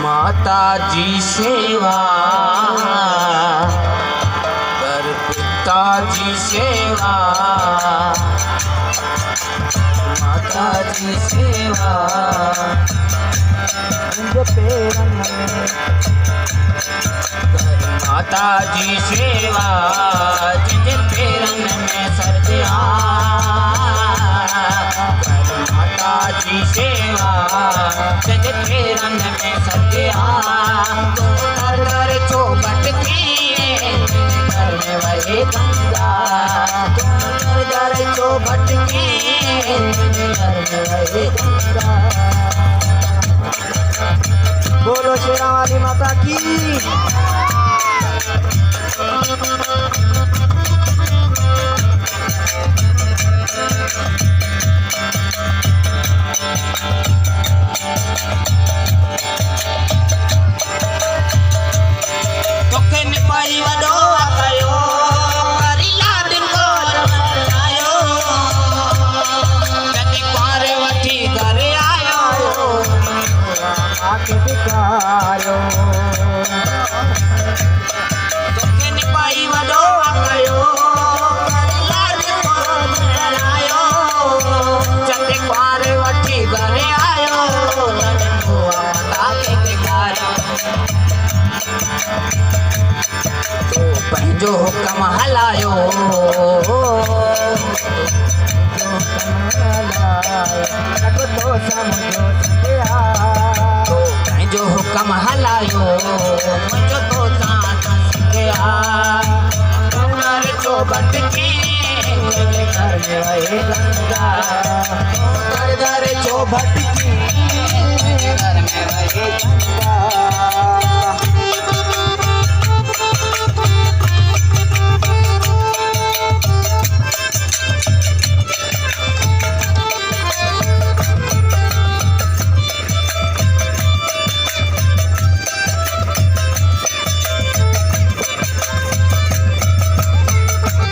माता जी सेवा कर, पिताजी सेवा, माता जी सेवा पेरन में कर, माता जी सेवा जिज पेरन में सरदिया कर, माता जी सेवा जिज पेरन में सरदिया तो घर घर चौबट की घर में वही गंगा तो घर घर चौबट की घर में वही गंगा। बोलो शेरा वाली माता की। तोखे निपाई वडो आयो करिला दिन को आयो जति पारे वठी घरे आयो आके दिखायो तोखे निपाई वडो आयो करिला दिन को आयो जति पारे वठी घरे आयो आके दिखायो तो पंहिंजो हुकम हलायो तो पंहिंजो हुकम हलायो मुंहिंजो तो गया घर चौबट की घर में वही गंगा घर घर चौबट की घर में वही गंगा।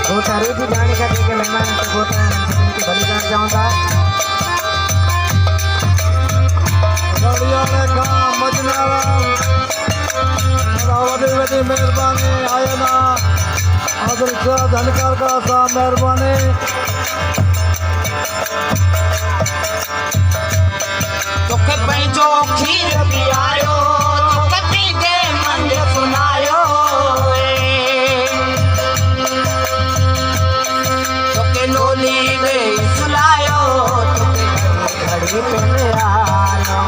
गोटा रोजी जाने का देखे मेहमान से गोटा के बलिदान जाऊंगा मेहरबानी आयो ना आदर धनकार का सा मेहरबानी तोखे पंहिंजो खीर पियायो तोखे पीजे मंद सुनायो तोखे लोली दे सुलायो तोखे घड़ी पे आयो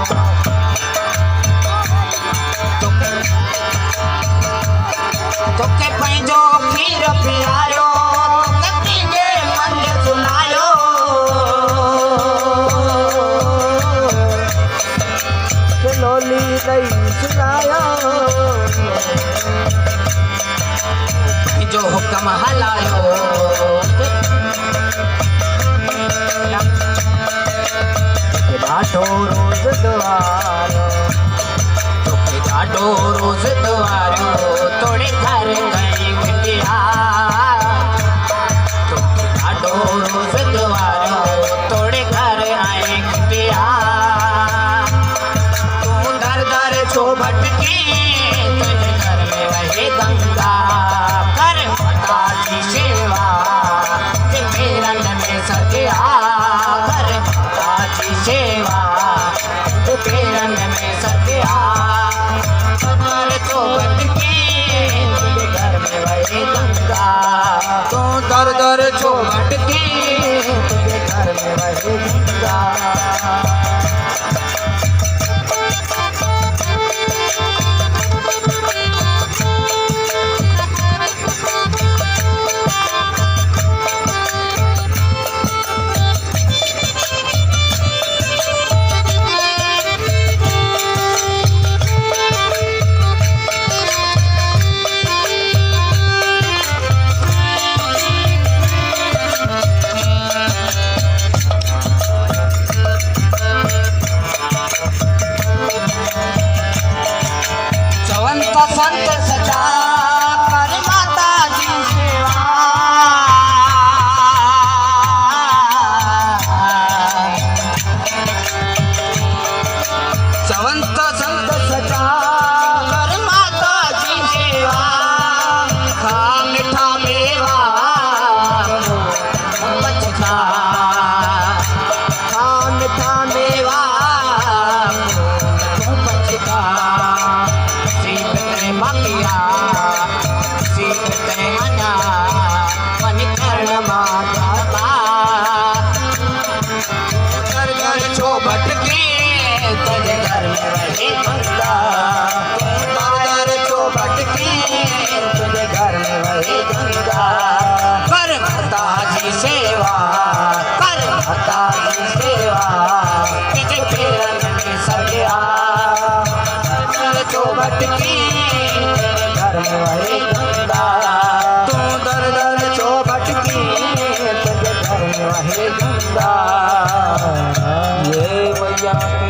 तोखे पंहिंजो खीर पियायो तोखे पीजे मंद सुनायो लोली दई सुनायो जो हुक्म हलायो ॾाढो रोज़ द्वारो तोखे ॾाढो रोज़ द्वारो तोड़े घर गई बिटिया तोखे ॾाढो रोज़ द्वारो तोड़े घर आई बिटिया छो भटकी तुझे घर में वही गंगा कर माता की सेवा तेरे रंग में सतिया कर माता की सेवा तेरे रंग में सतिया तुम्हारे छो भटकी तुझे घर में वही गंगा तू दर दर छो भटकी तुझे घर में वही गंगा। घर में वही गंगा दर दर जो भटकी तुझे घर में वही गंगा कर माता जी सेवा कर माता जी सेवा तुझे फेरन में सकिया जो भटकी तेरे घर में वही गंगा तू दर दर जो भटकी तुझे घर में वही गंगा ये मैया